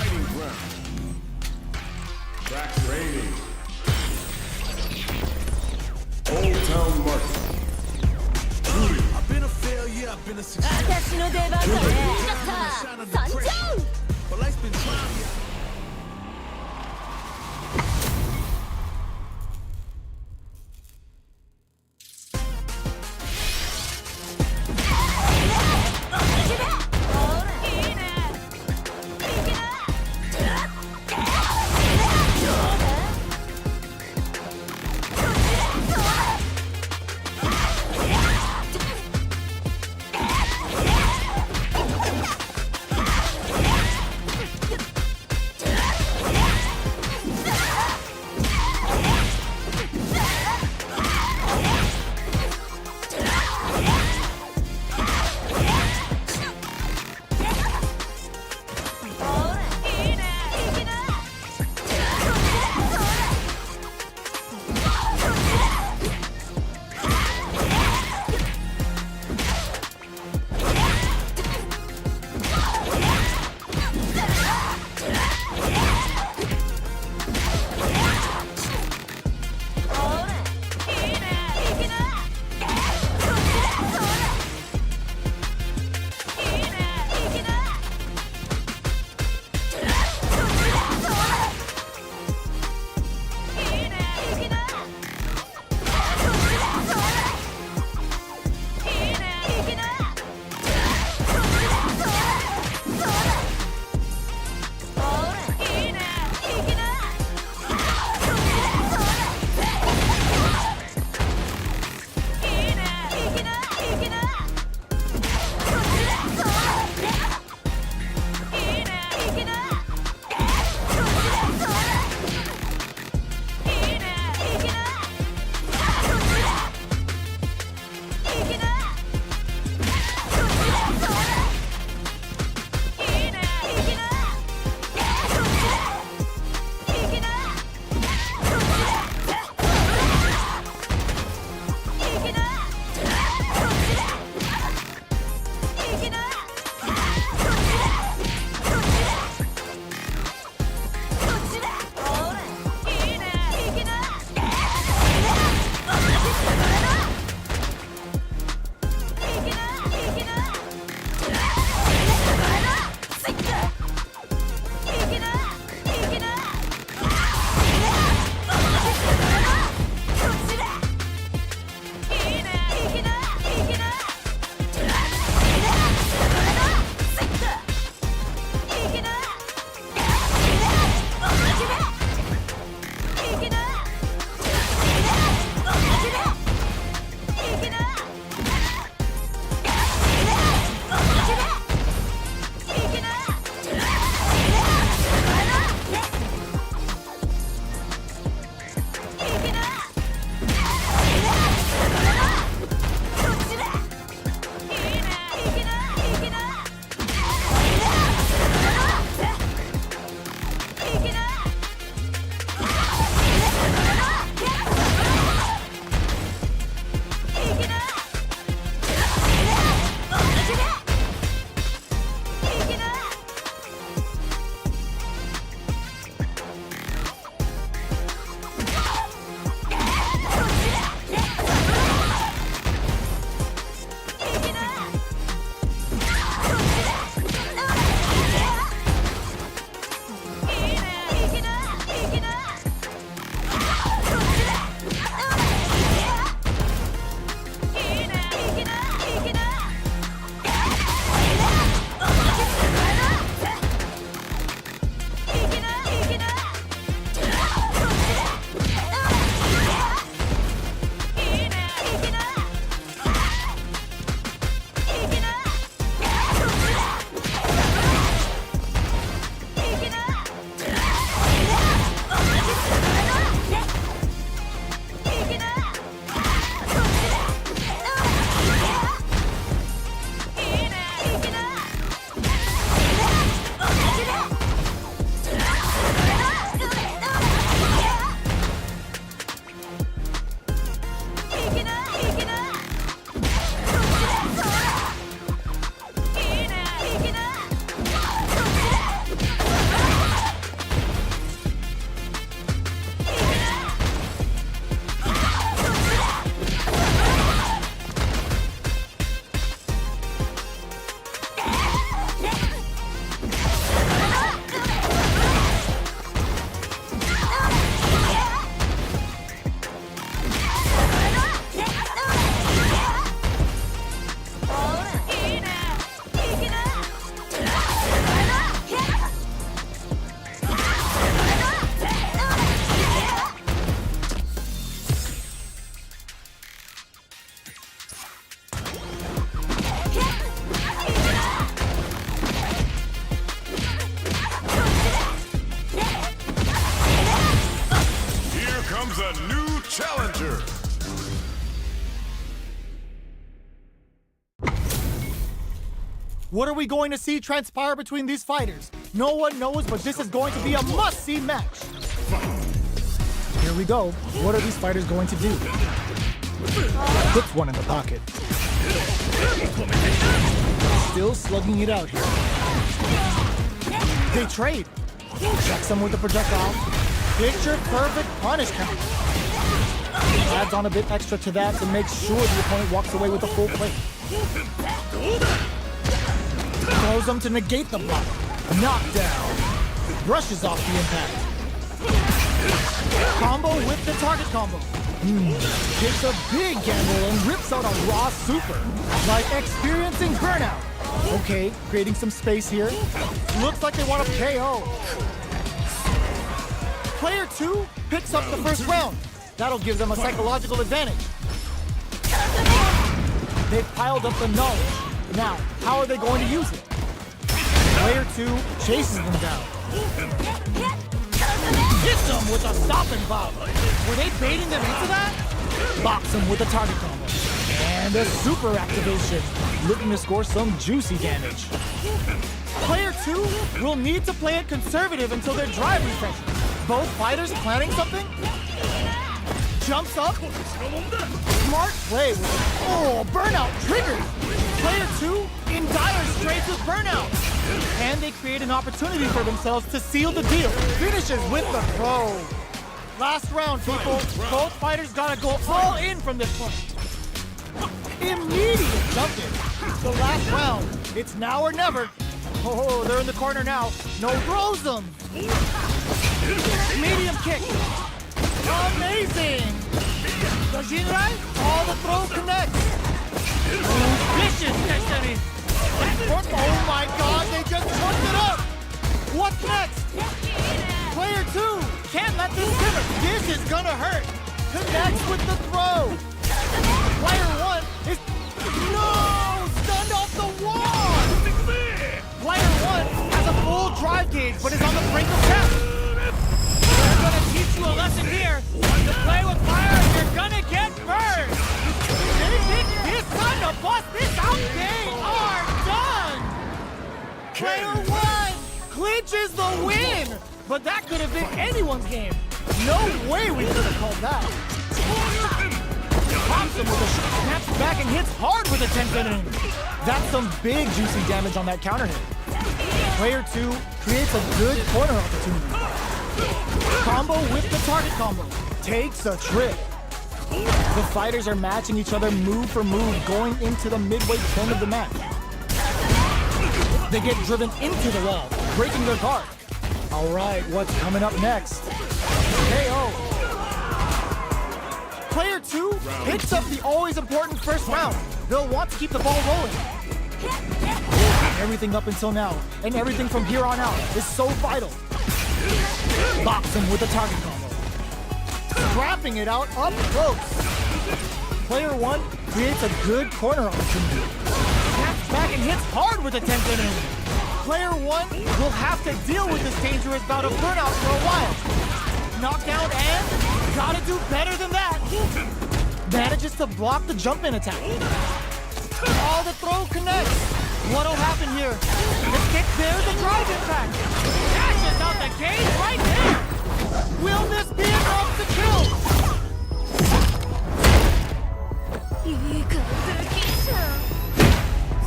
fighting ground. Track training. Old Town Market. I've been a failure, I've been a success. 私の出番だね。参上。 But life's been trying me. What are we going to see transpire between these fighters? No one knows, but this is going to be a must-see match. Here we go. What are these fighters going to do? Puts one in the pocket. Still slugging it out here. They trade. Checks him with the projectile. Picture perfect punish count. Adds on a bit extra to that to make sure the opponent walks away with a full plate. Throws him to negate the block. Knockdown. Brushes off the impact. Combo with the target combo. Takes a big gamble and rips out a raw super. Like experiencing burnout. Okay, creating some space here. Looks like they want to KO. Player 2 picks up the first round. That'll give them a psychological advantage. They've piled up the knowledge. Now, how are they going to use it? Player 2 chases them down. Hits them with a stopping bomb. Were they baiting them into that? Box them with a target combo. And a super activation. Looking to score some juicy damage. Player 2 will need to play it conservative until their drive refreshes. Both fighters planning something? Jumps up. Smart play. Burnout triggered. Player 2 in dire straits with burnout. And they create an opportunity for themselves to seal the deal. Finishes with the throw. Last round, people. Both fighters gotta go all in from this point. Immediate jump in. The last round. It's now or never. Oh, they're in the corner now. No, throws them. Medium kick. Amazing. The Jinrai, all the throw connects. Vicious destiny. Oh my god, they just fucked it up. What's next? Player 2 can't let this simmer. This is gonna hurt. Connects with the throw. Player 1 is stunned off the wall. Player 1 has a full drive gauge, but is on the brink of death. They're gonna teach you a lesson here. To play with fire, you're gonna get burned. They think this time to bust this out. They are done. Player 1 clinches the win, but that could have been anyone's game. No way we could have called that. Pops him with a shot, snaps back and hits hard with a 10-pin in. That's some big juicy damage on that counter hit. Player 2 creates a good corner opportunity. Combo with the target combo. Takes a trip. The fighters are matching each other move for move going into the midway point of the match. They get driven into the wall, breaking their guard. All right, what's coming up next? KO. Player 2 picks up the always important first round. They'll want to keep the ball rolling. Everything up until now, and everything from here on out, is so vital. Box him with a target combo. Scrapping it out up close. Player 1 creates a good corner opportunity. Snaps back and hits hard with a 10-pin in. Player 1 will have to deal with this dangerous bout of burnout for a while. Knockdown and gotta do better than that. Manages to block the jump-in attack. All the throw connects. What'll happen here? The kick, there's a drive impact. Dashes out the gate right there. Will this be enough to kill?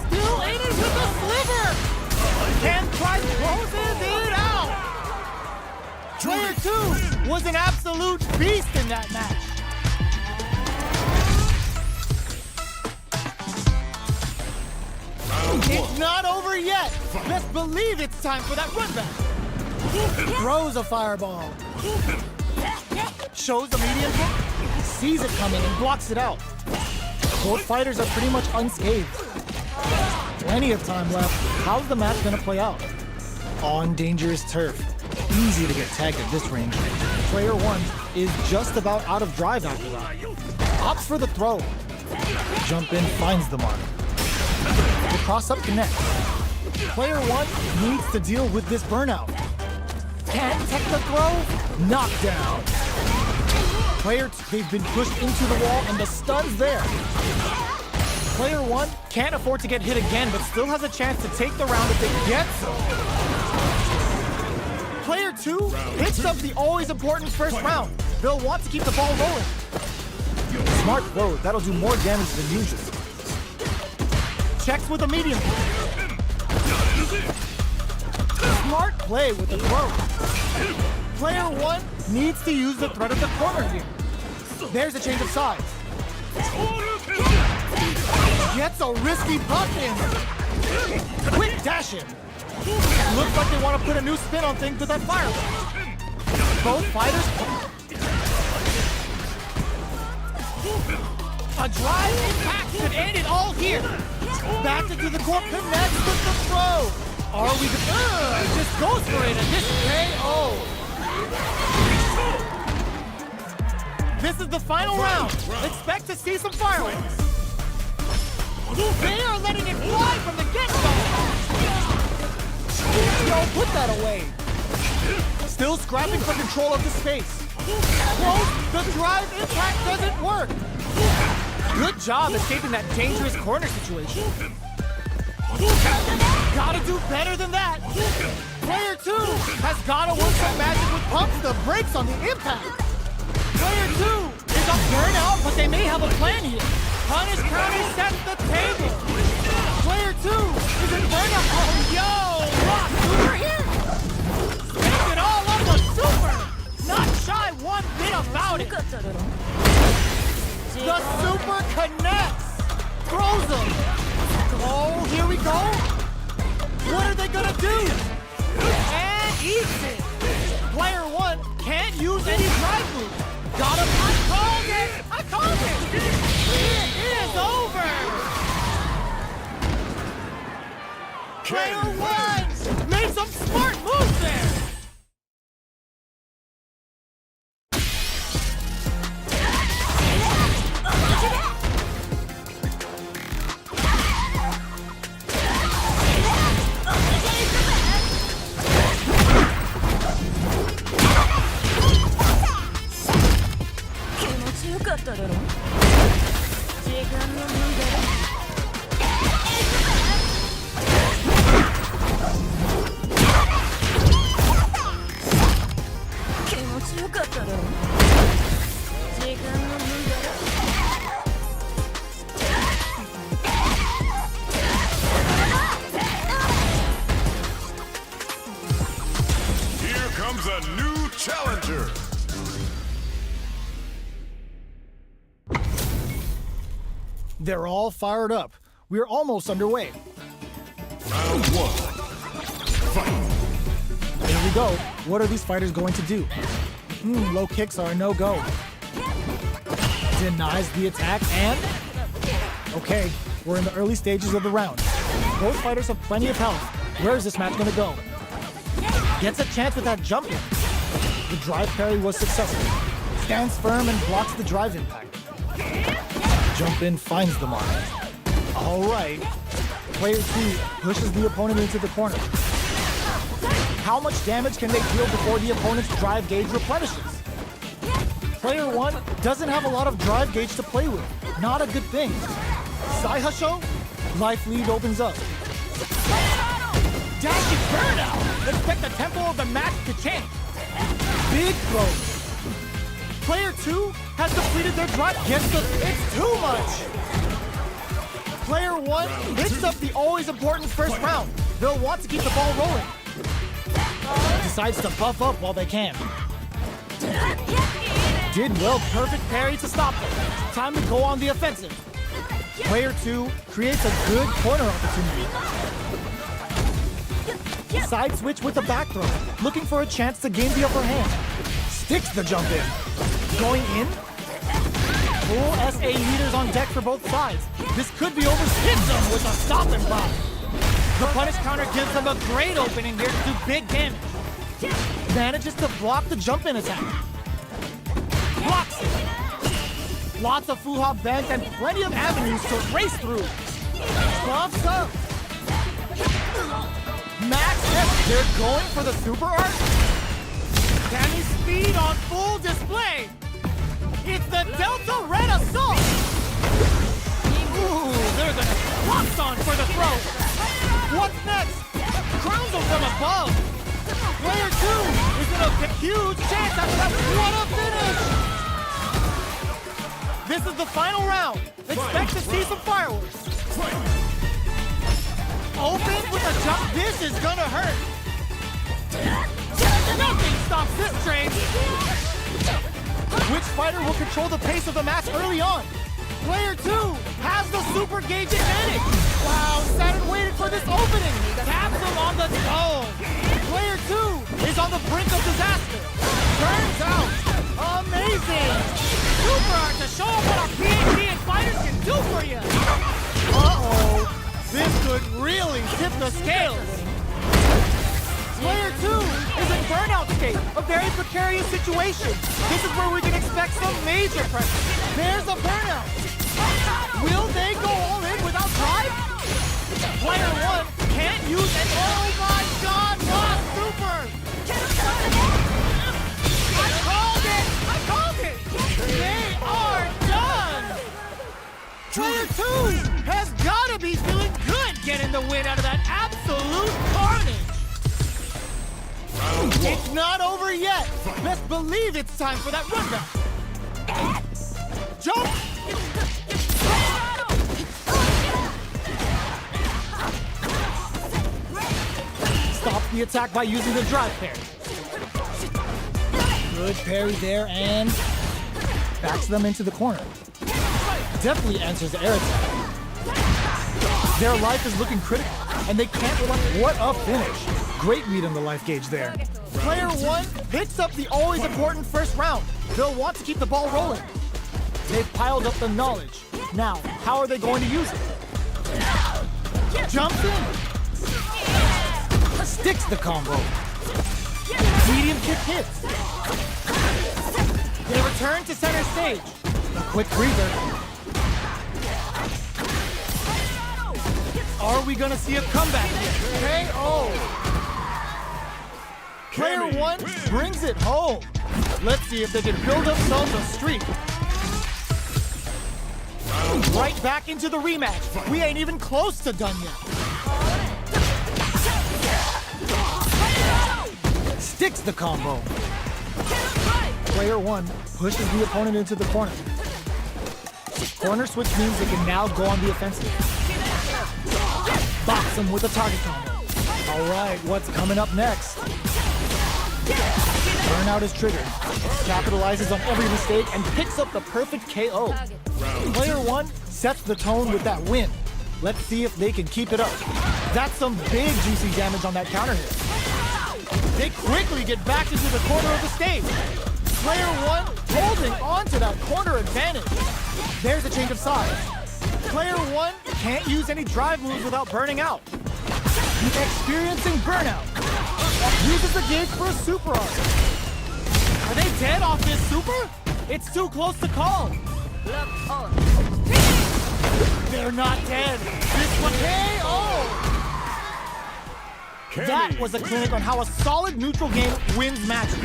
Still in it with a sliver. And Price closes it out. Player 2 was an absolute beast in that match. It's not over yet. Best believe it's time for that run back. Throws a fireball. Shows the medium kick. Sees it coming and blocks it out. Both fighters are pretty much unscathed. Plenty of time left. How's the match gonna play out? On dangerous turf. Easy to get tagged at this range. Player 1 is just about out of drive after that. Opts for the throw. Jump in, finds the mark. The cross-up connects. Player 1 needs to deal with this burnout. Can't tech the throw. Knockdown. Player 2, they've been pushed into the wall and the stun's there. Player 1 can't afford to get hit again, but still has a chance to take the round if they get so. Player 2 picks up the always important first round. They'll want to keep the ball rolling. Smart throw, that'll do more damage than usual. Checks with a medium. Smart play with the throw. Player 1 needs to use the threat of the corner here. There's a change of sides. Gets a risky buff in. Quick dash in. Looks like they want to put a new spin on things with that fireball. Both fighters. A drive impact could end it all here. Back into the court, connects with the throw. Are we just goes for it and this KO. This is the final round. Expect to see some fireworks. They are letting it fly from the get-go. Yo, put that away. Still scrapping for control of the space. Close, the drive impact doesn't work. Good job escaping that dangerous corner situation. Gotta do better than that. Player 2 has gotta work some magic with pumps the brakes on the impact. Player 2 is a burnout, but they may have a plan here. Punish County sets the table. Player 2 is in burnout. Oh, yo! Rock super here. Make it all up a super. Not shy one bit about it. The super connects. Throws them. Oh, here we go. What are they gonna do? And eats it. Player 1 can't use any drive moves. Got him. I called it. I called it. It is over. Player 1 made some smart moves there. Here comes a new challenger. They're all fired up. We're almost underway. Round 1. Fight. There we go. What are these fighters going to do? Low kicks are a no-go. Denies the attack and... Okay, we're in the early stages of the round. Both fighters have plenty of health. Where is this match going to go? Gets a chance with that jump in. The drive parry was successful. Stands firm and blocks the drive impact. Jump in finds the mark. All right. Player 2 pushes the opponent into the corner. How much damage can they deal before the opponent's drive gauge replenishes? Player 1 doesn't have a lot of drive gauge to play with. Not a good thing. Saihasho, life lead opens up. Dashing burnout! Expect the tempo of the match to change. Big throw. Player 2 has depleted their drive. It's too much. Player 1 picks up the always important first round. They'll want to keep the ball rolling. Decides to buff up while they can. Did well, perfect parry to stop them. Time to go on the offensive. Player 2 creates a good corner opportunity. Side switch with the back throw, looking for a chance to gain the upper hand. Sticks the jump in. Going in. Full SA meters on deck for both sides. This could be over. Hits them with a stop and block. The punish counter gives them a great opening here to do big damage. Manages to block the jump in attack. Blocks it. Lots of Fuha bank and plenty of avenues to race through. Buffs up. Max F, they're going for the super art. Danny's speed on full display. It's the Delta Red Assault. Ooh, they're gonna lock on for the throw. What's next? Crowns him from above. Player 2 is in a huge chance after that. What a finish! This is the final round. Expect to see some fireworks. Open with a jump. This is gonna hurt. Nothing stops this train. Which fighter will control the pace of the match early on? Player 2 has the super gauge advantage. Wow, Saturn waited for this opening. Taps him on the toe. Player 2 is on the brink of disaster. Turns out, amazing. Super art to show off what our PhD and fighters can do for you. Uh-oh, this could really tip the scales. Player 2 is in burnout state, a very precarious situation. This is where we can expect some major pressure. There's a burnout. Will they go all in without drive? Player 1 can't use an oh my god, what super! I called it! I called it! They are done! Player 2 has gotta be feeling good getting the win out of that absolute carnage! It's not over yet. Best believe it's time for that rundown. Jump! Stop the attack by using the drive parry. Good parry there and backs them into the corner. Definitely answers the air attack. Their life is looking critical, and they can't rely. What a finish! Great read on the life gauge there. Player 1 picks up the always important first round. They'll want to keep the ball rolling. They've piled up the knowledge. Now, how are they going to use it? Jumps in. Sticks the combo. Medium kick hits. They return to center stage. A quick breather. Are we gonna see a comeback here? KO! Player 1 brings it home. Let's see if they can build themselves a streak. Right back into the rematch. We ain't even close to done yet. Sticks the combo. Player 1 pushes the opponent into the corner. Corner switch means they can now go on the offensive. Box him with a target combo. All right, what's coming up next? Burnout is triggered. Capitalizes on every mistake and picks up the perfect KO. Player 1 sets the tone with that win. Let's see if they can keep it up. That's some big juicy damage on that counter hit. They quickly get back into the corner of the stage. Player 1 holding on to that corner advantage. There's a change of sides. Player 1 can't use any drive moves without burning out. He's experiencing burnout. Uses the gauge for a super art. Are they dead off this super? It's too close to call. They're not dead. This one KO. That was a clinic on how a solid neutral game wins matches.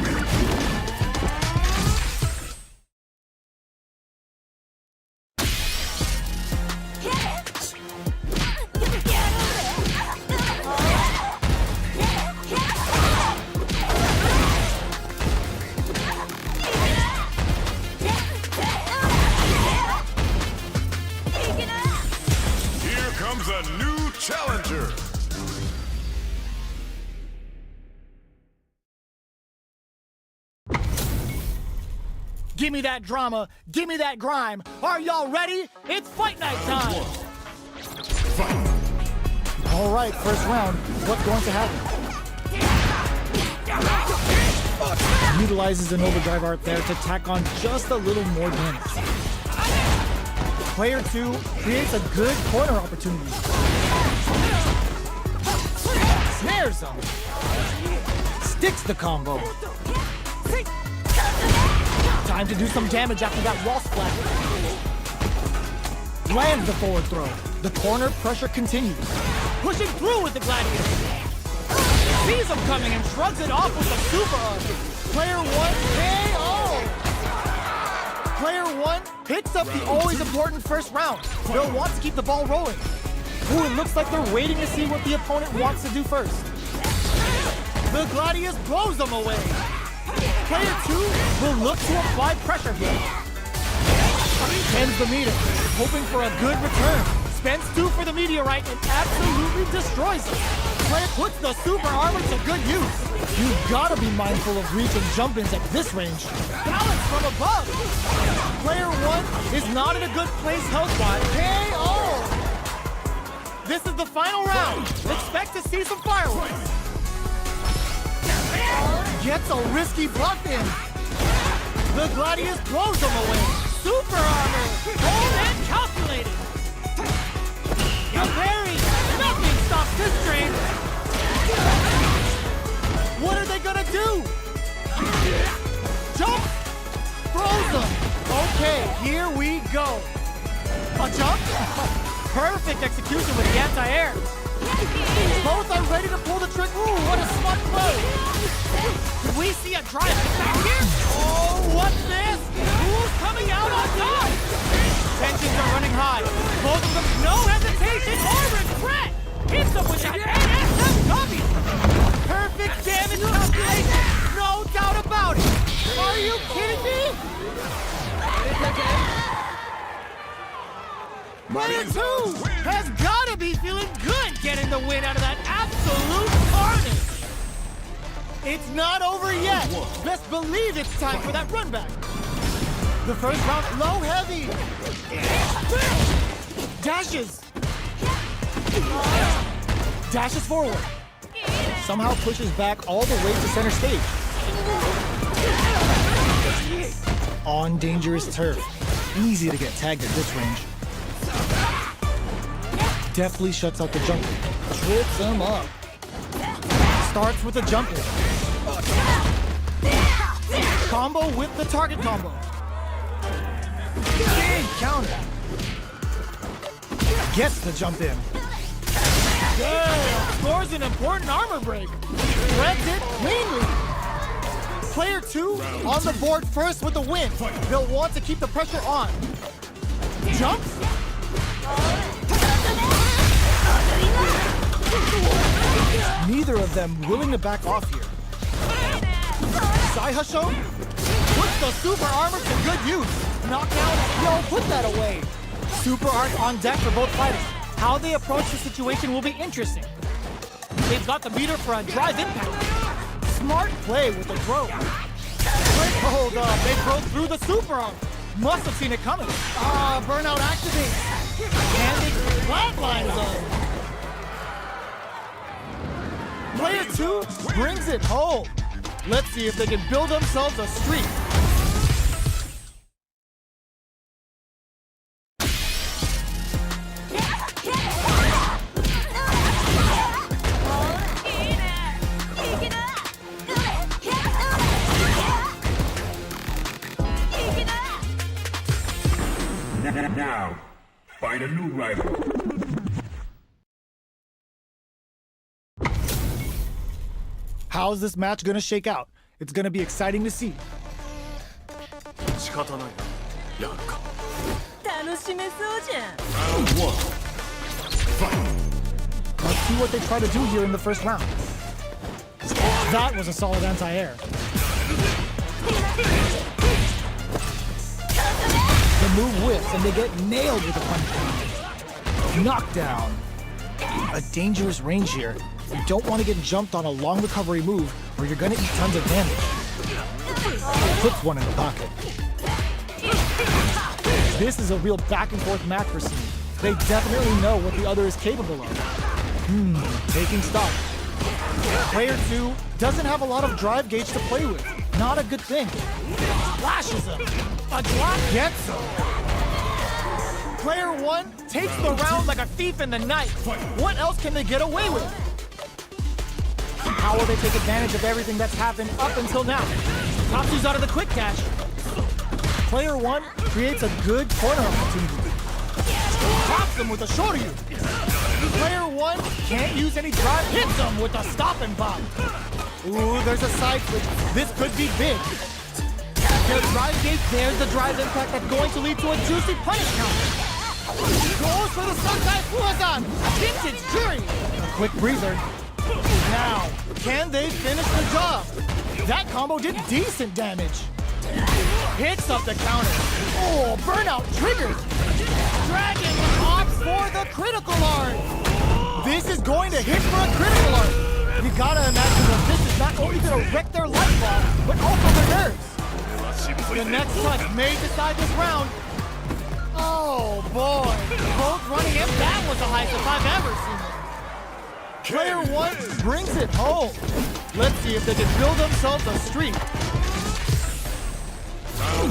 Here comes a new challenger. Give me that drama, give me that grime. Are y'all ready? It's fight night time. Fight. All right, first round. What's going to happen? Utilizes an overdrive art there to tack on just a little more damage. Player 2 creates a good corner opportunity. Snares him. Sticks the combo. Time to do some damage after that wall splat. Lands the forward throw. The corner pressure continues. Pushing through with the gladiator. Sees him coming and shrugs it off with a super art. Player 1 KO. Player one picks up the always important first round. They'll want to keep the ball rolling. Ooh, it looks like they're waiting to see what the opponent wants to do first. The Gladius blows them away. Player two will look to apply pressure here. Tends the meter, hoping for a good return. Spends two for the meteorite and absolutely destroys it. Player puts the super armor to good use. You've got to be mindful of reach and jump-ins at this range. Balance from above. Player one is not in a good place health-wise. KO! This is the final round. Expect to see some fireworks. Gets a risky bluff in. The Gladius blows them away. Super armor. Bold and calculated. The parry. Nothing stops this train. What are they gonna do? Jump. Throws them. Okay, here we go. A jump. Perfect execution with the anti-air. Both are ready to pull the trick. Ooh, what a smart play. Did we see a drive back here? Oh, what's this? Who's coming out on top? Tensions are running high. Both of them, no hesitation or regret. Hits them with that ASM copy. Perfect damage calculation. No doubt about it. Are you kidding me? Player two has got to be feeling good getting the win out of that absolute carnage. It's not over yet. Best believe it's time for that run back. The first round, low heavy. Dashes. Dashes forward. Somehow pushes back all the way to center stage. On dangerous turf. Easy to get tagged at this range. Deftly shuts out the jumper. Trips him up. Starts with a jumper. Combo with the target combo. Big counter. Gets the jump in. Damn, scores an important armor break. Threads it cleanly. Player two on the board first with the win. They'll want to keep the pressure on. Jumps. Neither of them willing to back off here. Saihasho puts the super armor to good use. Knockout, yo, put that away. Super art on deck for both fighters. How they approach the situation will be interesting. They've got the meter for a drive impact. Smart play with the throw. Hold up, they broke through the super armor. Must have seen it coming. Burnout activates. And it's flatline zone. Player two brings it home. Let's see if they can build themselves a streak. Now, find a new rival. How's this match gonna shake out? It's gonna be exciting to see. 仕方ないなやるか楽しめそうじゃん Round one Let's see what they try to do here in the first round. That was a solid anti-air. The move whips and they get nailed with a punch. Knockdown. A dangerous range here. You don't want to get jumped on a long recovery move or you're going to eat tons of damage. Puts one in the pocket. This is a real back and forth match for Simi. They definitely know what the other is capable of. Taking stock. Player two doesn't have a lot of drive gauge to play with. Not a good thing. Flashes him. A drop gets him. Player one takes the round like a thief in the night. What else can they get away with? How will they take advantage of everything that's happened up until now? Tatsu's out of the quick cash. Player one creates a good corner opportunity. Pops them with a shoryu. Player one can't use any drive. Hits them with a stop and pop. Ooh, there's a side switch. This could be big. There's drive gate, there's the drive impact that's going to lead to a juicy punish counter. Goes for the Sakai Fuazan! Vintage Jury! A quick breather. Now, can they finish the job? That combo did decent damage. Hits up the counter. Oh, burnout triggered. Dragon opts for the critical art. This is going to hit for a critical art. You gotta imagine that this is not only gonna wreck their life ball, but also their nerves. The next touch may decide this round. Oh boy, both running in. That was the highest I've ever seen it. Player one brings it home. Let's see if they can build themselves a streak.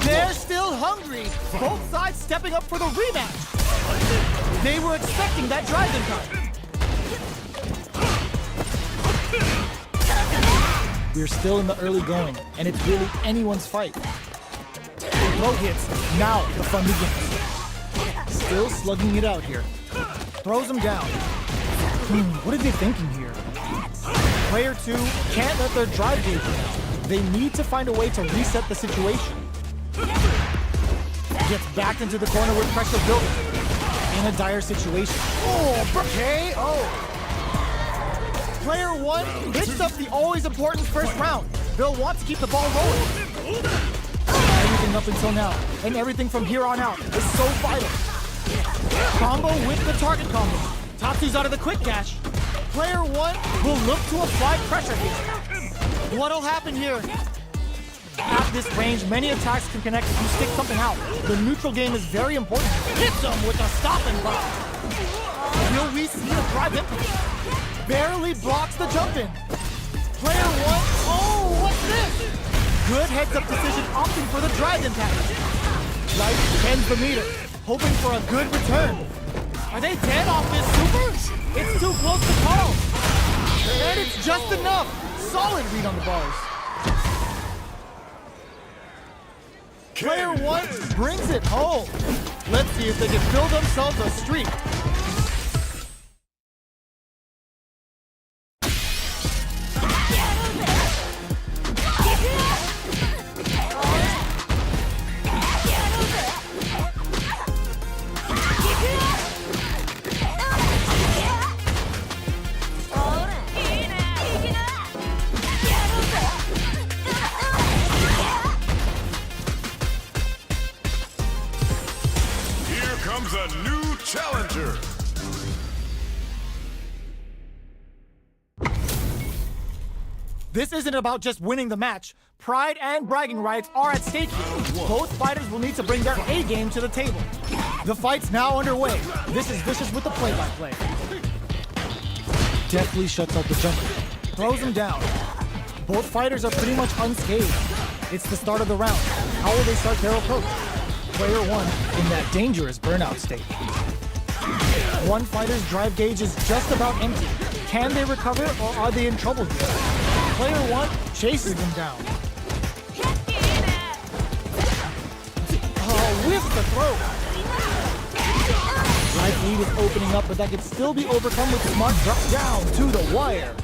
They're still hungry. Both sides stepping up for the rematch. They were expecting that Dragon time. We're still in the early going, and it's really anyone's fight. Throw hits. Now the fun begins. Still slugging it out here. Throws him down. What are they thinking here? Player two can't let their drive gauge down. They need to find a way to reset the situation. Gets backed into the corner with pressure building. In a dire situation. Oh, KO! Player one hits up the always important first round. They'll want to keep the ball rolling. Everything up until now, and everything from here on out is so vital. Combo with the target combo. Tatsu's out of the quick dash. Player one will look to apply pressure here. What'll happen here? At this range, many attacks can connect if you stick something out. The neutral game is very important. Hits him with a stop and block. Will we see a drive impact? Barely blocks the jump in. Player one, oh, what's this? Good heads-up decision opting for the drive impact. Life bends the meter, hoping for a good return. Are they dead off this super? It's too close to call. And it's just enough. Solid read on the bars. Player one brings it home. Let's see if they can build themselves a streak. Comes a new challenger. This isn't about just winning the match. Pride and bragging rights are at stake here. Both fighters will need to bring their A game to the table. The fight's now underway. This is Vicious with the play-by-play. Deftly shuts out the jumper. Throws him down. Both fighters are pretty much unscathed. It's the start of the round. How will they start their approach? Player one in that dangerous burnout state. One fighter's drive gauge is just about empty. Can they recover or are they in trouble here? Player one chases them down. Oh, whiffs the throw. Drive lead is opening up, but that could still be overcome with smart drop down to the wire.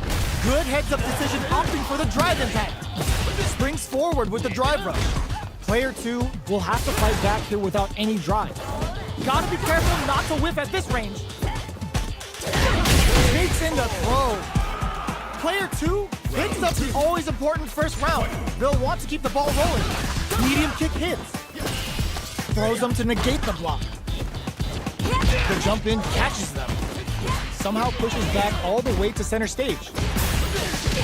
Good heads-up decision opting for the drive impact. Springs forward with the drive rush. Player two will have to fight back here without any drive. Gotta be careful not to whiff at this range. Sneaks in the throw. Player two hits up the always important first round. They'll want to keep the ball rolling. Medium kick hits. Throws them to negate the block. The jump in catches them. Somehow pushes back all the way to center stage.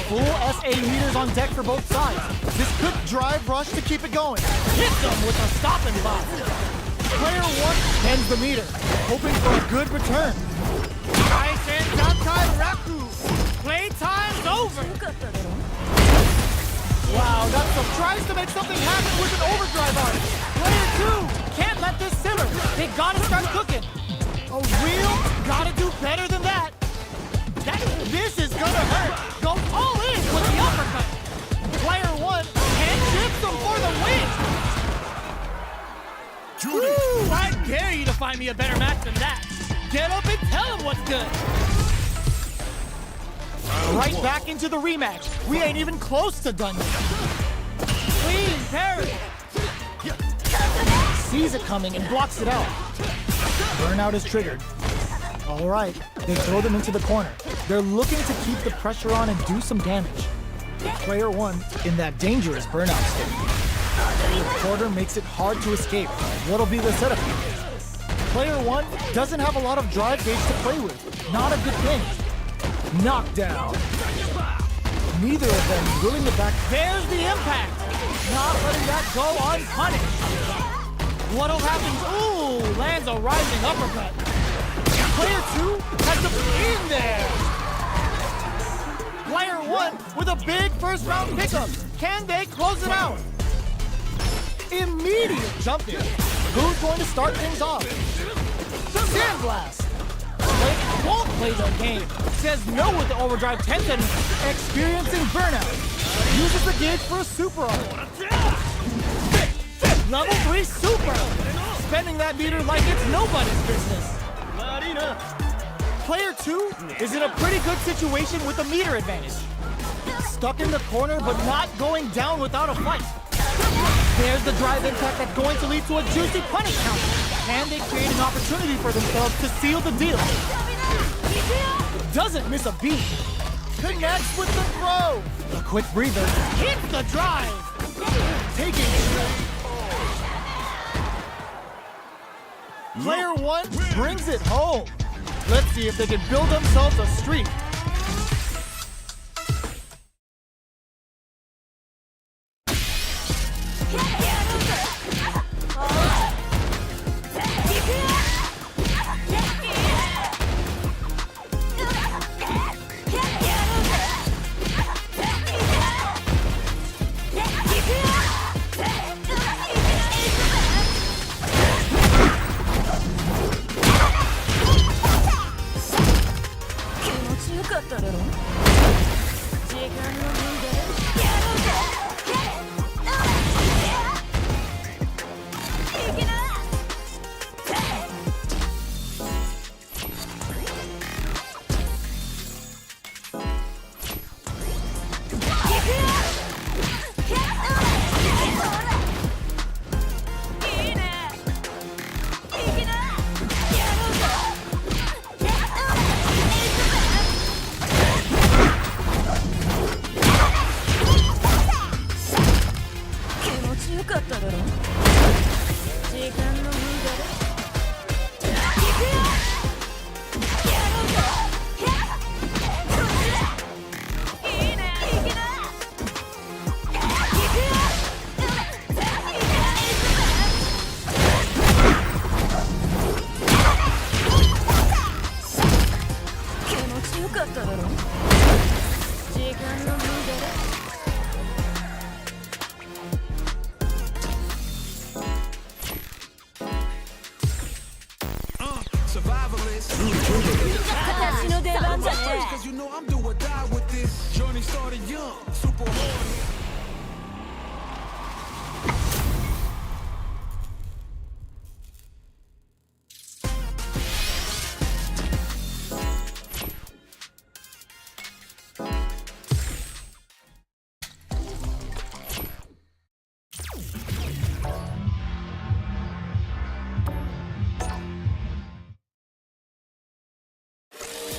Full SA meters on deck for both sides. This quick drive rush to keep it going. Hits them with a stop and block. Player one bends the meter, hoping for a good return. Kaisen Dankai Raku. Playtime's over. Wow, Natsu tries to make something happen with an overdrive arm. Player two can't let this simmer. They gotta start cooking. A real gotta do better than that. This is gonna hurt. Go all in with the uppercut. Player one and chips them for the win. Woo, I dare you to find me a better match than that. Get up and tell him what's good. Right back into the rematch. We ain't even close to done yet. Clean parry. sees it coming and blocks it out. Burnout is triggered. All right, they throw them into the corner. They're looking to keep the pressure on and do some damage. Player 1 in that dangerous burnout state. The quarter makes it hard to escape. What'll be the setup? Player 1 doesn't have a lot of drive gauge to play with. Not a good thing. Knockdown. Neither of them willing to back. There's the impact. Not letting that go unpunished. What'll happen? Ooh, lands a rising uppercut. Player 2 has to be in there. Player 1 with a big first round pickup. Can they close it out? Immediate jump in. Who's going to start things off? Sandblast. Blake won't play the game. Says no with the overdrive tension. Experiencing burnout. Uses the gauge for a super art. Level 3 super. Spending that meter like it's nobody's business. Player 2 is in a pretty good situation with a meter advantage. Stuck in the corner but not going down without a fight. There's the drive impact that's going to lead to a juicy punish counter. And they create an opportunity for themselves to seal the deal. Doesn't miss a beat. Connects with the throw. A quick breather. Hits the drive. Taking it. Player 1 brings it home. Let's see if they can build themselves a streak. Cause you know I'm do or die with this. Journey started young, super hard.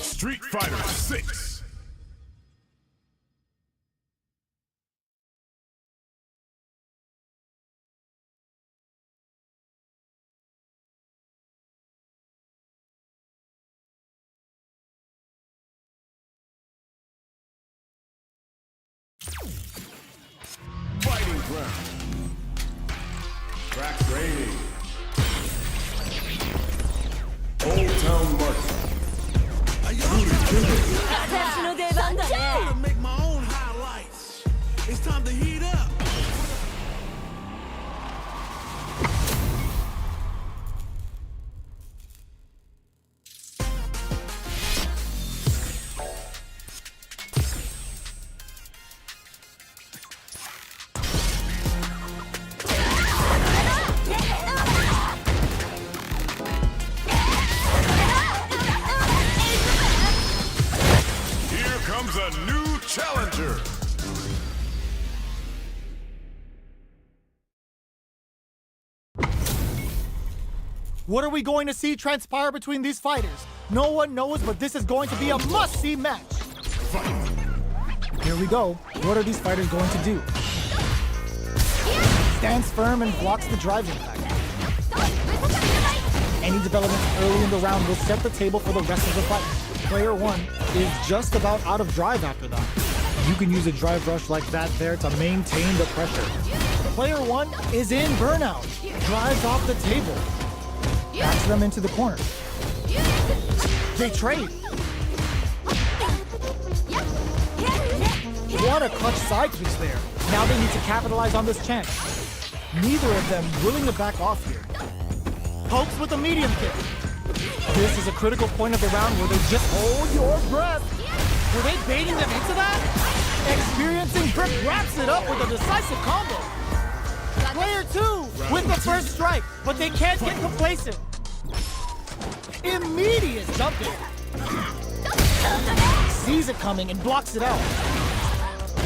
Street Fighter 6. Fighting ground. Track rating. Old Town Market. To make my own highlights. It's time to heat up. Comes a new challenger. What are we going to see transpire between these fighters? No one knows, but this is going to be a must-see match. Here we go. What are these fighters going to do? Stands firm and blocks the drive impact. Any developments early in the round will set the table for the rest of the fight. Player 1 is just about out of drive after that. You can use a drive rush like that there to maintain the pressure. Player 1 is in burnout. Drives off the table. Backs them into the corner. They trade. What a clutch side switch there. Now they need to capitalize on this chance. Neither of them willing to back off here. Pokes with a medium kick. This is a critical point of the round where they just hold your breath. Were they baiting them into that? Experiencing Grip wraps it up with a decisive combo. Player 2 with the first strike, but they can't get complacent. Immediate jumping. Sees it coming and blocks it out.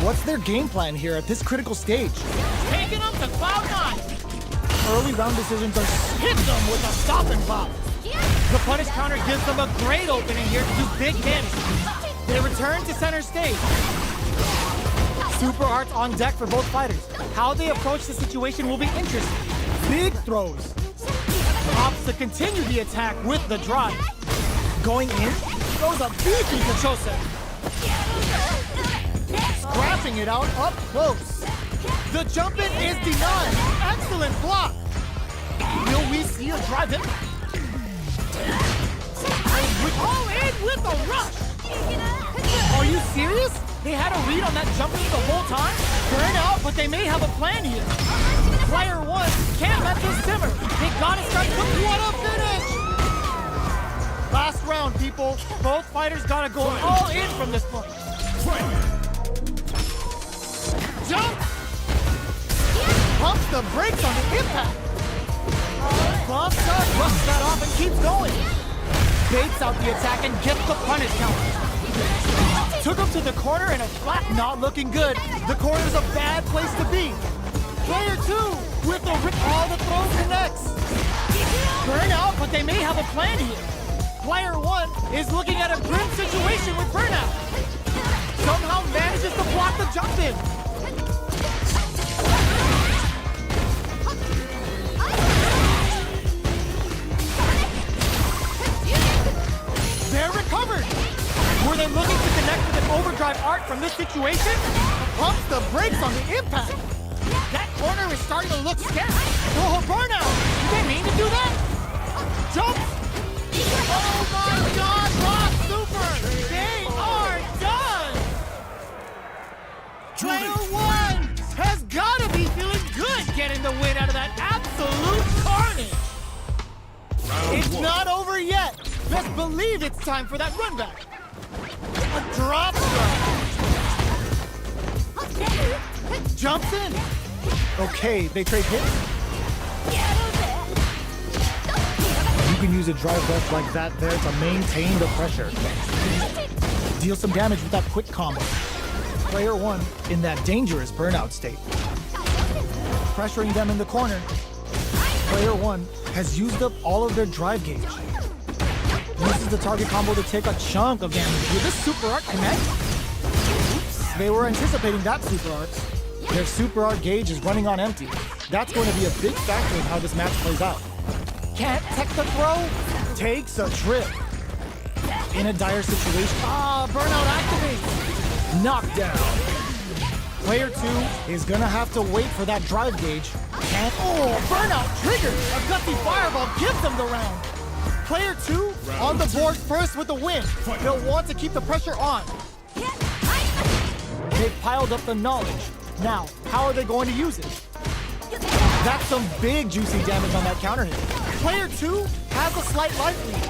What's their game plan here at this critical stage? Taking them to cloud 9. Early round decisions are hit them with a stop and pop. The punish counter gives them a great opening here to do big damage. They return to center stage. Super arts on deck for both fighters. How they approach the situation will be interesting. Big throws. Opts to continue the attack with the drive. Going in, throws a beefy control set. Scrapping it out up close. The jump in is denied. Excellent block. Will we see a drive in? All in with a rush. Are you serious? They had a read on that jump in the whole time? Burn out, but they may have a plan here. Player 1 can't let this simmer. They gotta start with what a finish! Last round, people. Both fighters gotta go all in from this point. Jump! Pumps the brakes on the impact. Bumps up, brushes that off and keeps going. Baits out the attack and gets the punish counter. Took him to the corner and a flat, not looking good. The corner's a bad place to be. Player 2 with the rip, all the throws connects. Burn out, but they may have a plan here. Player 1 is looking at a grim situation with burnout. Somehow manages to block the jump in. They're recovered. Were they looking to connect with an overdrive art from this situation? Pumps the brakes on the impact. That corner is starting to look scary. Oh, burnout! Did they mean to do that? Jump! Oh my God, Rock Super! They are done! Player 1 has got to be feeling good getting the win out of that absolute carnage. It's not over yet. Best believe it's time for that run back. A drop shot. Jumps in. Okay, they trade hits. You can use a drive rush like that there to maintain the pressure. Deal some damage with that quick combo. Player 1 in that dangerous burnout state. Pressuring them in the corner. Player 1 has used up all of their drive gauge. Uses the target combo to take a chunk of damage. Will this super art connect? Oops, they were anticipating that super art. Their super art gauge is running on empty. That's going to be a big factor in how this match plays out. Can't tech the throw? Takes a trip. In a dire situation. Burnout activates. Knockdown. Player 2 is gonna have to wait for that drive gauge. Can't. Oh, burnout triggers. A gutsy fireball gives them the round. Player 2 on the board first with the win. They'll want to keep the pressure on. They've piled up the knowledge. Now, how are they going to use it? That's some big juicy damage on that counter hit. Player 2 has a slight life lead.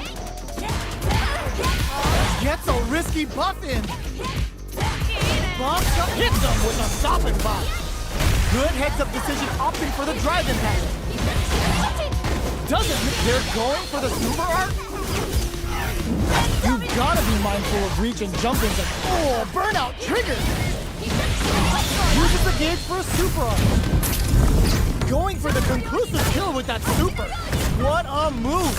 Gets a risky buff in. Bumps up, hits them with a stop and pop. Good heads-up decision opting for the drive impact. Doesn't, they're going for the super art? You've got to be mindful of reach and jump into. Oh, burnout trigger! Uses the gauge for a super art. Going for the conclusive kill with that super. What a move!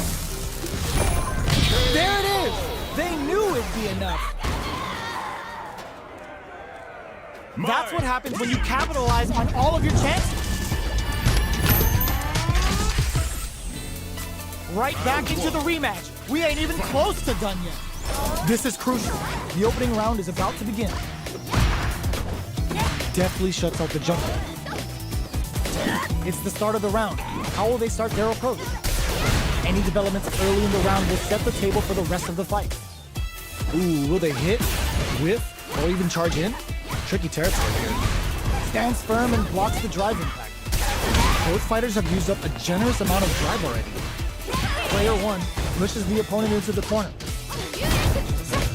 There it is! They knew it'd be enough. That's what happens when you capitalize on all of your chances. Right back into the rematch. We ain't even close to done yet. This is crucial. The opening round is about to begin. Deftly shuts out the jumper. It's the start of the round. How will they start their approach? Any developments early in the round will set the table for the rest of the fight. Ooh, will they hit, whiff, or even charge in? Tricky territory here. Stands firm and blocks the drive impact. Both fighters have used up a generous amount of drive already. Player 1 pushes the opponent into the corner.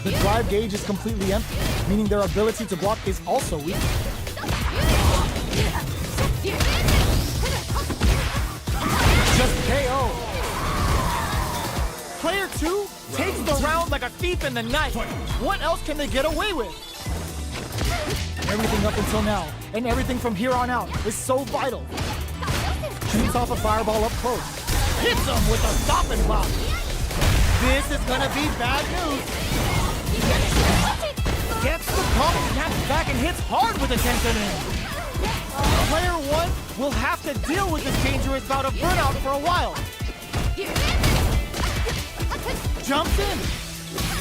The drive gauge is completely empty, meaning their ability to block is also weak. Just KO. Player 2 takes the round like a thief in the night. What else can they get away with? Everything up until now, and everything from here on out, is so vital. Shoots off a fireball up close. Hits him with a stop and block. This is gonna be bad news. Gets the pump, snaps back, and hits hard with a Tenkan. Player 1 will have to deal with this dangerous bout of burnout for a while. Jumps in.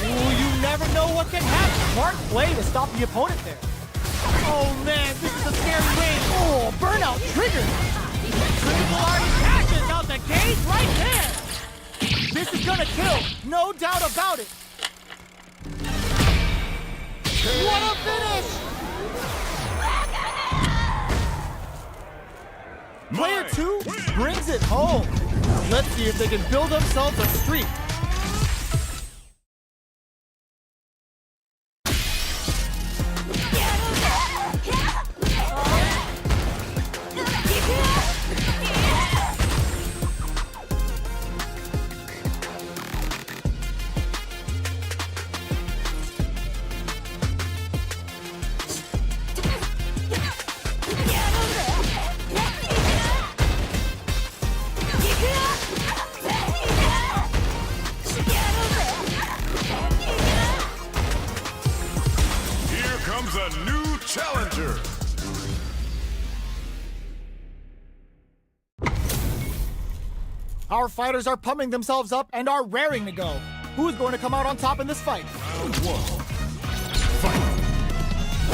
Ooh, you never know what can happen. Smart play to stop the opponent there. Oh man, this is a scary range. Oh, burnout triggered. Critical already cashes out the gauge right there. This is gonna kill, no doubt about it. What a finish! Player 2 brings it home. Let's see if they can build themselves a streak. Comes a new challenger. Our fighters are pumping themselves up and are raring to go. Who's going to come out on top in this fight? Round 1. Fight.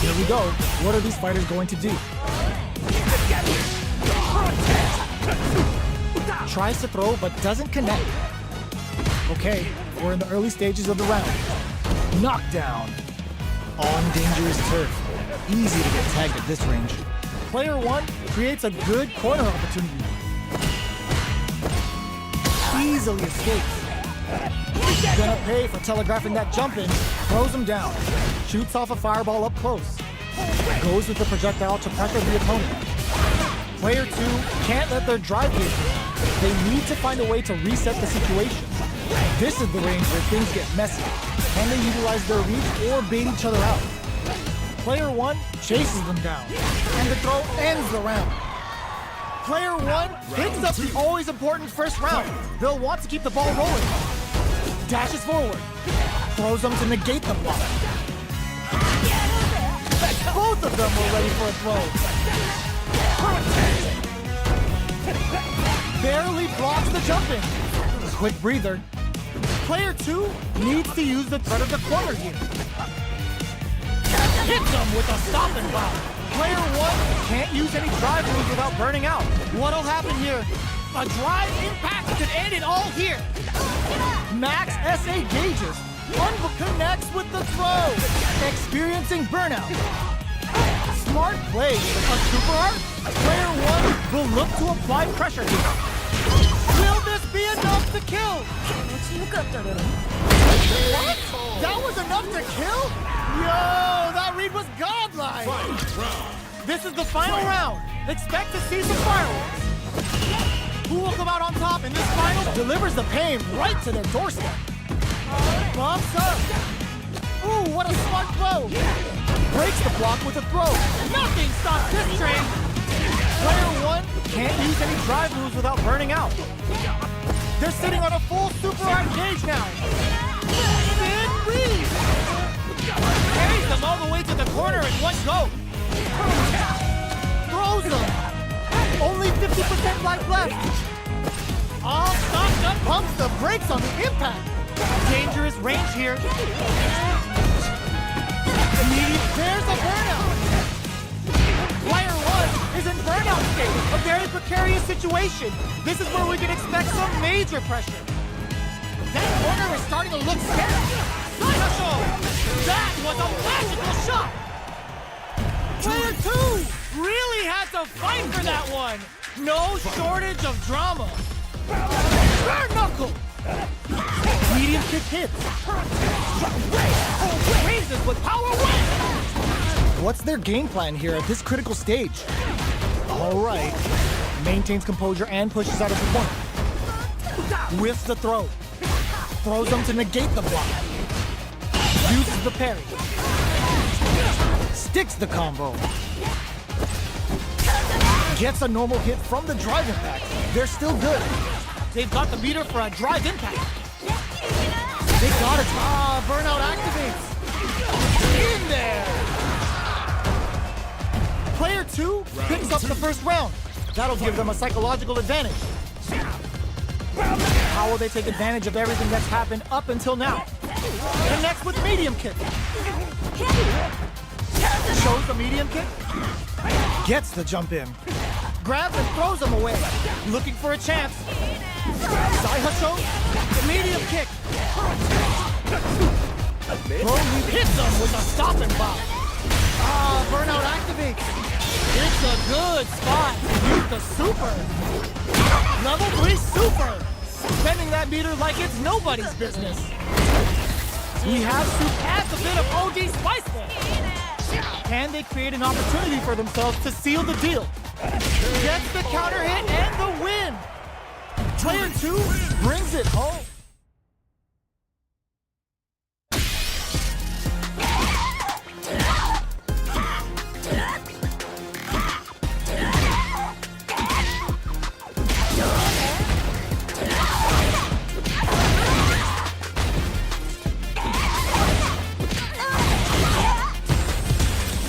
Here we go. What are these fighters going to do? Tries to throw but doesn't connect. Okay, we're in the early stages of the round. Knockdown. On dangerous turf. Easy to get tagged at this range. Player 1 creates a good corner opportunity. Easily escapes. Gonna pay for telegraphing that jump in. Throws him down. Shoots off a fireball up close. Goes with the projectile to pressure the opponent. Player 2 can't let their drive gauge down. They need to find a way to reset the situation. This is the range where things get messy. Can they utilize their reach or bait each other out? Player 1 chases them down, and the throw ends the round. Player 1 picks up the always important first round. They'll want to keep the ball rolling. Dashes forward, throws them to negate the block. Both of them were ready for a throw. Barely blocks the jump in. Quick breather. Player 2 needs to use the threat of the corner here. Hits him with a stop and block. Player 1 can't use any drive moves without burning out. What'll happen here? A drive impact could end it all here. Max SA gauges. One connects with the throw. Experiencing burnout. Smart play. A super art. Player 1 will look to apply pressure here. Will this be enough to kill? What? That was enough to kill? Yo, that read was godlike. This is the final round. Expect to see some fireworks. Who will come out on top in this final? Delivers the pain right to their doorstep. Bumps up. Ooh, what a smart blow. Breaks the block with a throw. Nothing stops this train. Player 1 can't use any drive moves without burning out. They're sitting on a full super arm gauge now. Spin weave. Carries them all the way to the corner in one go. Throws them. Only 50% life left. All stopped up. Pumps the brakes on the impact. Dangerous range here. Immediate, there's a burnout. Player 1 is in burnout state. A very precarious situation. This is where we can expect some major pressure. That corner is starting to look scary. Special! That was a magical shot! Player 2 Really had to fight for that one. No shortage of drama. bare knuckle. Medium kick hits. Raises with power win. What's their game plan here at this critical stage? All right. Maintains composure and pushes out of the corner. Whiffs the throw. Throws them to negate the block. Uses the parry. Sticks the combo. Gets a normal hit from the drive impact. They're still good. They've got the meter for a drive impact. They got it. Burnout activates. In there. Player 2 picks up the first round. That'll give them a psychological advantage. How will they take advantage of everything that's happened up until now? Connects with medium kick. Shows the medium kick. Gets the jump in. Grabs and throws him away. Looking for a chance. Saihasho, the medium kick. Hits him with a stopping block. Burnout activates. It's a good spot. Use the super. Level 3 super. Spending that meter like it's nobody's business. We have super. Adds a bit of OD spice there. Can they create an opportunity for themselves to seal the deal? Gets the counter hit and the win. Player 2 brings it home.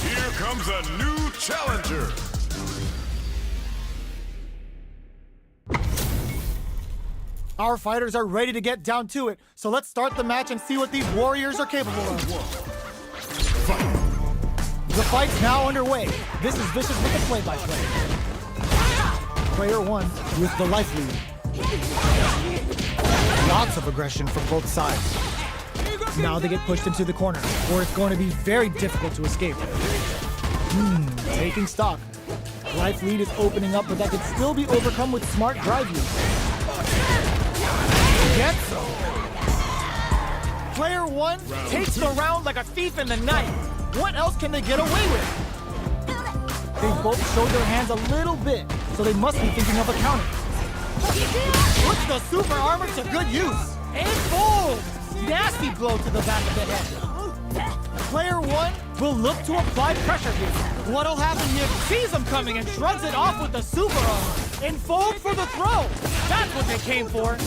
Here comes a new challenger. Our fighters are ready to get down to it, so let's start the match and see what these warriors are capable of. The fight's now underway. This is Vicious with the play-by-play. Player 1 with the life lead. Lots of aggression from both sides. Now they get pushed into the corner, where it's going to be very difficult to escape. Taking stock. Life lead is opening up, but that could still be overcome with smart drive use. Gets them. Player 1 Takes the round like a thief in the night. What else can they get away with? They both showed their hands a little bit, so they must be thinking of a counter. Puts the super armor to good use. And bold. Nasty blow to the back of the head. Player 1 will look to apply pressure here. What'll happen here? Sees him coming and shrugs it off with the super armor. And folds for the throw. That's what they came for.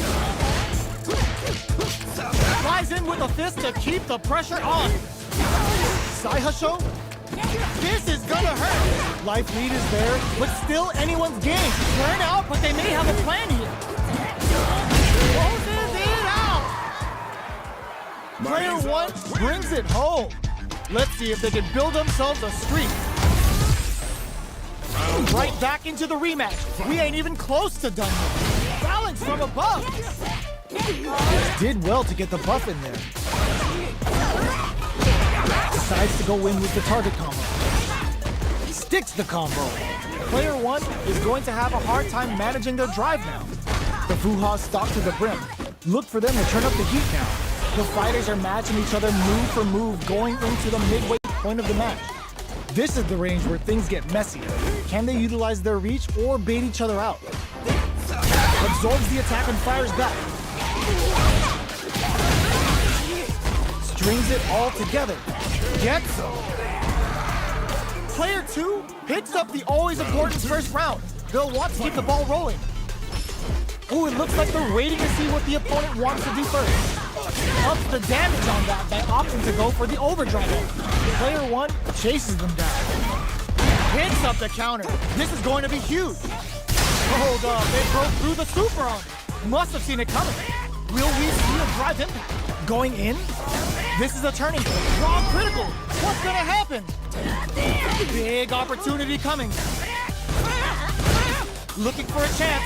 Flies in with a fist to keep the pressure on. Saihasho? This is gonna hurt. Life lead is there, but still anyone's game. Burn out, but they may have a plan here. Closes it out. Player 1 brings it home. Let's see if they can build themselves a streak. Right back into the rematch. We ain't even close to done yet. Balance from above. Did well to get the buff in there. Decides to go in with the target combo. Sticks the combo. Player 1 is going to have a hard time managing their drive now. The Fuha stalk to the brim. Look for them to turn up the heat now. The fighters are matching each other move for move going into the midway point of the match. This is the range where things get messy. Can they utilize their reach or bait each other out? Absorbs the attack and fires back. Strings it all together. Gets them. Player 2 picks up the always important first round. They'll want to keep the ball rolling. Oh, it looks like they're waiting to see what the opponent wants to do first. Ups the damage on that by opting to go for the overdrive. Player 1 chases them down. Hits up the counter. This is going to be huge. Hold up, they broke through the super arm. Must have seen it coming. Will we see a drive impact? Going in? This is a turning point. Raw critical. What's gonna happen? Big opportunity coming. Looking for a chance.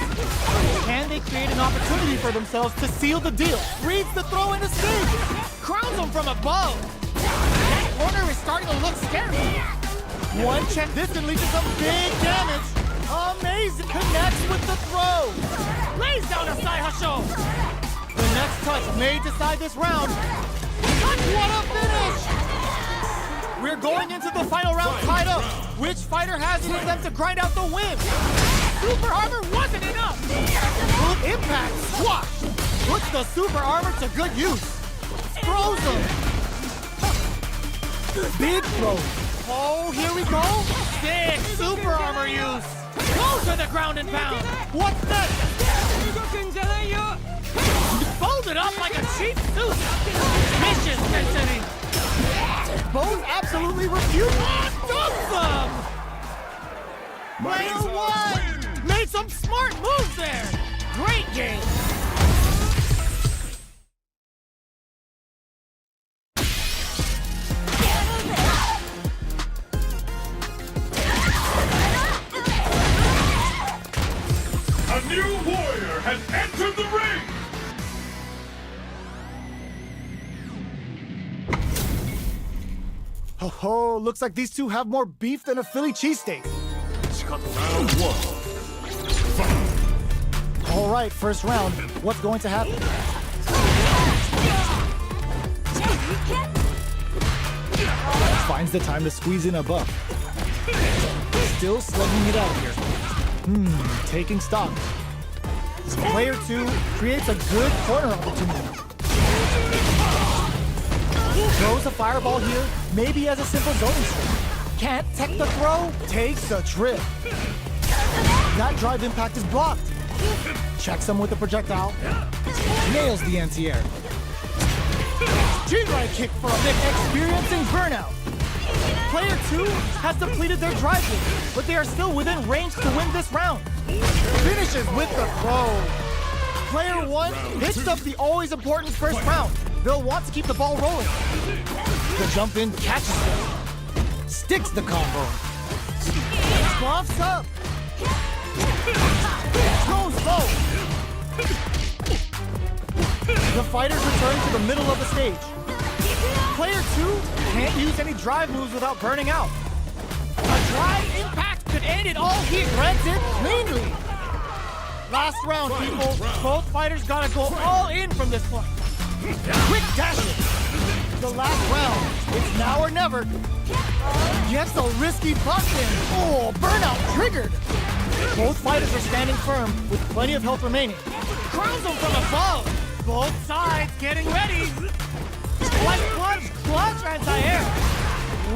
Can they create an opportunity for themselves to seal the deal? Reads the throw and escape. Crowns them from above. That corner is starting to look scary. One check. This can lead to some big damage. Amazing. Connects with the throw. Lays down a side hustle. The next touch may decide this round. What a finish! We're going into the final round tied up. Which fighter has it in them to grind out the win? Super armor wasn't enough. Boom impact squash. Puts the super armor to good use. Throws them. Big throw. Oh, here we go. Sick super armor use. Go to the ground and pound. What's next? Folded up like a cheap suit. Vicious density. Both absolutely refuse. Awesome! Player 1 made some smart moves there. Great game. A new warrior has entered the ring! Oh, looks like these two have more beef than a Philly cheesesteak. Round 1. All right, first round. What's going to happen? Finds the time to squeeze in a buff. Still slugging it out here. Taking stock. Player 2 creates a good corner opportunity. Throws a fireball here, maybe as a simple zoning strike. Can't tech the throw, takes a trip. That drive impact is blocked. Checks him with a projectile. Nails the anti-air. G-right kick for a bit, experiencing burnout. Player 2 has depleted their drive kick, but they are still within range to win this round. Finishes with the throw. Player 1 hits up the always important first round. They'll want to keep the ball rolling. The jump in catches them. Sticks the combo. Buffs up. Goes low. The fighters return to the middle of the stage. Player 2 can't use any drive moves without burning out. A drive impact could end it all here. Threads it cleanly. Last round, people. Both fighters gotta go all in from this point. Quick dashing. The last round. It's now or never. Gets a risky button. Oh, burnout triggered. Both fighters are standing firm with plenty of health remaining. Crowns them from above. Both sides getting ready. Clutch, anti-air.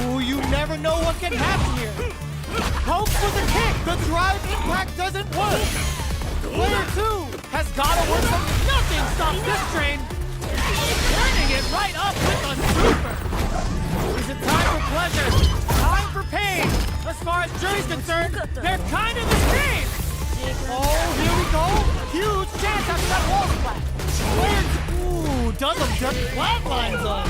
Ooh, you never know what can happen here. Hope for the kick. The drive impact doesn't work. Player 2 has gotta work some. Nothing stops this train. Turning it right up with a super. Is it time for pleasure? Time for pain. As far as Jury's concerned, they're kind of the same. Oh, here we go. Huge chance after that wall splat. Player 2 does a just flatlines on.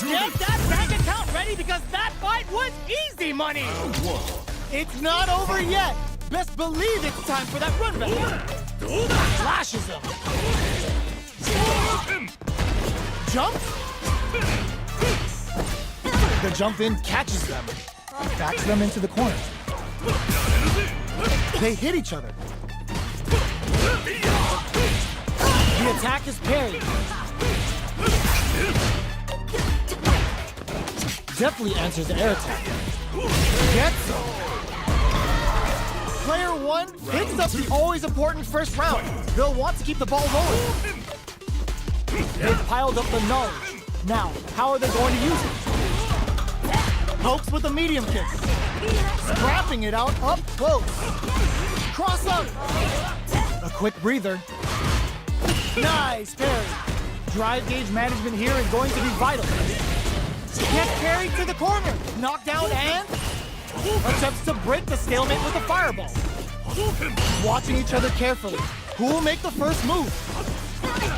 Get that bank account ready because that fight was easy money. It's not over yet. Best believe it's time for that run back. Flashes him. Jumps. The jump in catches them. Backs them into the corner. They hit each other. The attack is parried. Definitely answers the air attack. Gets him. Player 1 hits up the always important first round. They'll want to keep the ball rolling. They've piled up the knowledge. Now, how are they going to use it? Pokes with a medium kick. Scrapping it out up close. Cross up. A quick breather. Nice parry. Drive gauge management here is going to be vital. Gets carried to the corner. Knockdown and attempts to break the stalemate with a fireball. Watching each other carefully. Who will make the first move?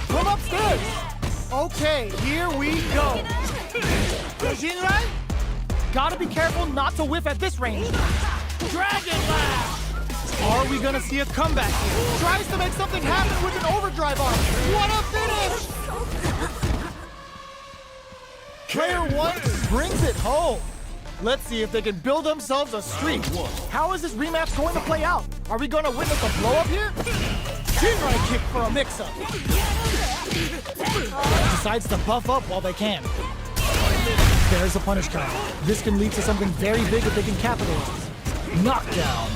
From upstairs. Okay, here we go. Jinrai? Gotta be careful not to whiff at this range. Dragon Blast! Are we gonna see a comeback here? Tries to make something happen with an overdrive arm. What a finish! Player 1 brings it home. Let's see if they can build themselves a streak. How is this rematch going to play out? Are we going to witness a blow-up here? Jinrai kick for a mix-up. Decides to buff up while they can. There's a punish counter. This can lead to something very big if they can capitalize. Knockdown.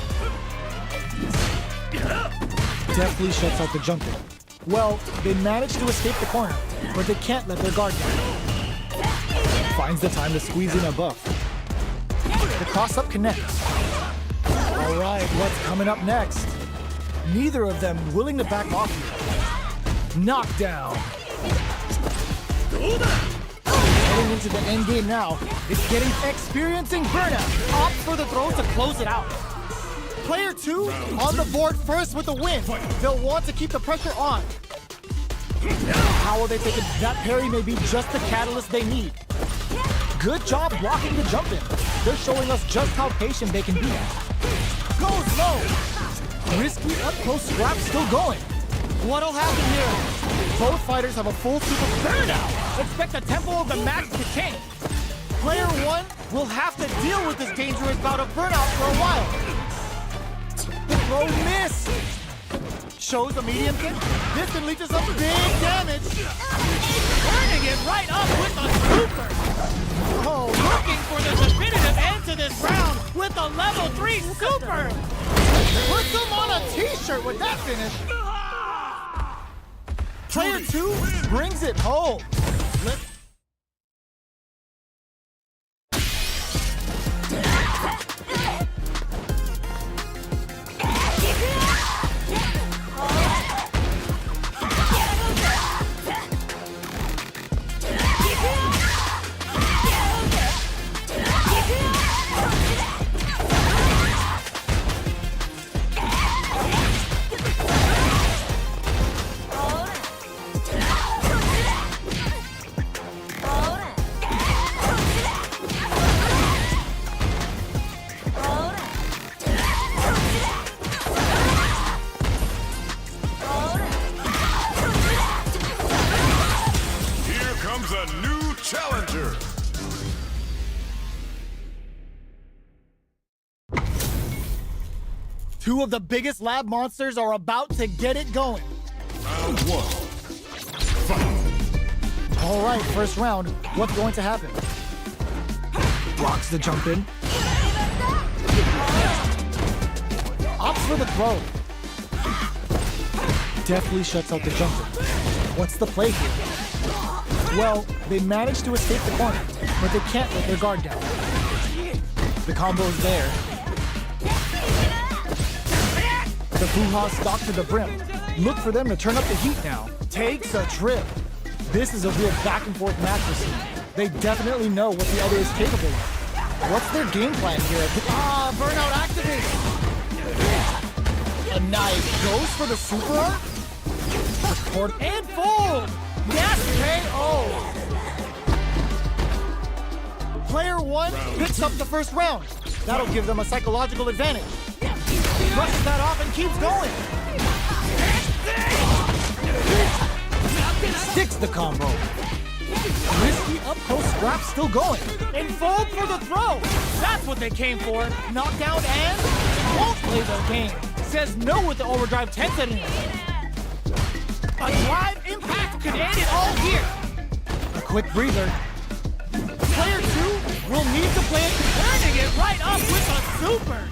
Deftly shuts out the jumper. Well, they managed to escape the corner, but they can't let their guard down. Finds the time to squeeze in a buff. The cross-up connects. All right, what's coming up next? Neither of them willing to back off here. Knockdown. Heading into the end game now, it's experiencing burnout. Opts for the throw to close it out. Player 2 on the board first with the win. They'll want to keep the pressure on. How will they take it? That parry may be just the catalyst they need. Good job blocking the jump in. They're showing us just how patient they can be. Goes low. Risky up-close scrap still going. What'll happen here? Both fighters have a full super burnout. Expect the tempo of the match to change. Player 1 will have to deal with this dangerous bout of burnout for a while. The throw miss. Shows a medium kick. This can lead to some big damage. Turning it right up with a super. Oh, Looking for the definitive end to this round with a level 3 super. put them on a t-shirt with that finish. Player 2 brings it home. A new challenger. Two of the biggest lab monsters are about to get it going. Round 1. Fight. All right, first round. What's going to happen? Blocks the jump in. Opts for the throw. Deftly shuts out the jump in. What's the play here? Well, they managed to escape the corner, but they can't let their guard down. The combo's there. The Fuha stock to the brim. Look for them to turn up the heat now. Takes a trip. This is a real back-and-forth match this season. They definitely know what the other is capable of. What's their game plan here? Burnout activated. A knife goes for the super arm. Record and fold. Yes, KO! Player 1 picks up the first round. That'll give them a psychological advantage. Brushes that off and keeps going. Sticks the combo. Risky up-close scrap still going. And fold for the throw. That's what they came for. Knockdown and won't play their game. Says no with the overdrive tensor in it. A drive impact could end it all here. A quick breather. Player 2 will need to play it, Turning it right up with a super.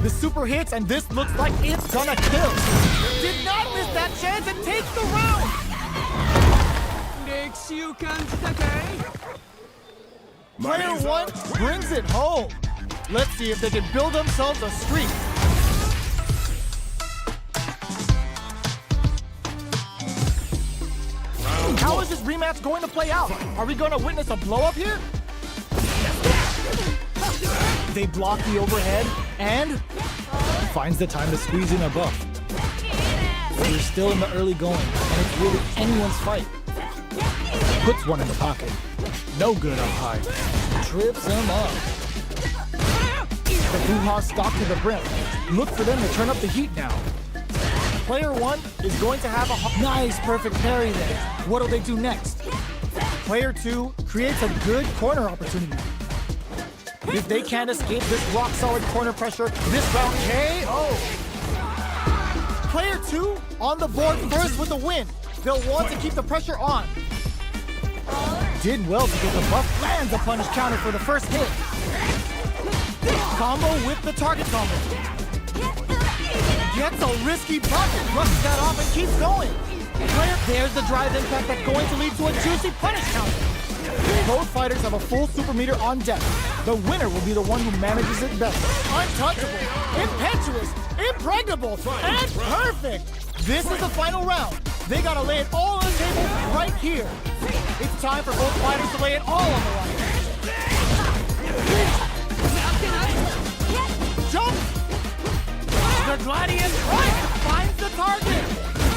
the super hits, and this looks like it's gonna kill. Did not miss that chance and takes the round. Player 1 brings it home. Let's see if they can build themselves a streak. this rematch going to play out? Are we going to witness a blow-up here? They block the overhead, and finds the time to squeeze in a buff. We're still in the early going, and it's really anyone's fight. Puts one in the pocket. No good up high. Trips him up. The Boo-Ha stock to the brim. Look for them to turn up the heat now. Player 1 is going to have a nice perfect parry there. What'll they do next? Player 2 creates a good corner opportunity. If they can't escape this rock-solid corner pressure, this round KO. Player 2 on the board first with the win. They'll want to keep the pressure on. Did well to get the buff, lands a punish counter for the first hit. Combo with the target combo. Gets a risky bucket, brushes that off and keeps going. There's the drive impact that's going to lead to a juicy punish counter. Both fighters have a full super meter on deck. The winner will be the one who manages it best. Untouchable, impetuous, impregnable, and perfect. This is the final round. They gotta lay it all on the table right here. It's time for both fighters to lay it all on the line. Jump! The Gladius finds the target.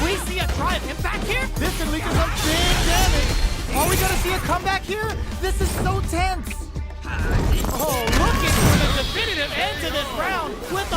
We see a drive impact here. This can lead to some big damage. Are we gonna see a comeback here? This is so tense. Oh, looking for the definitive end to this round with a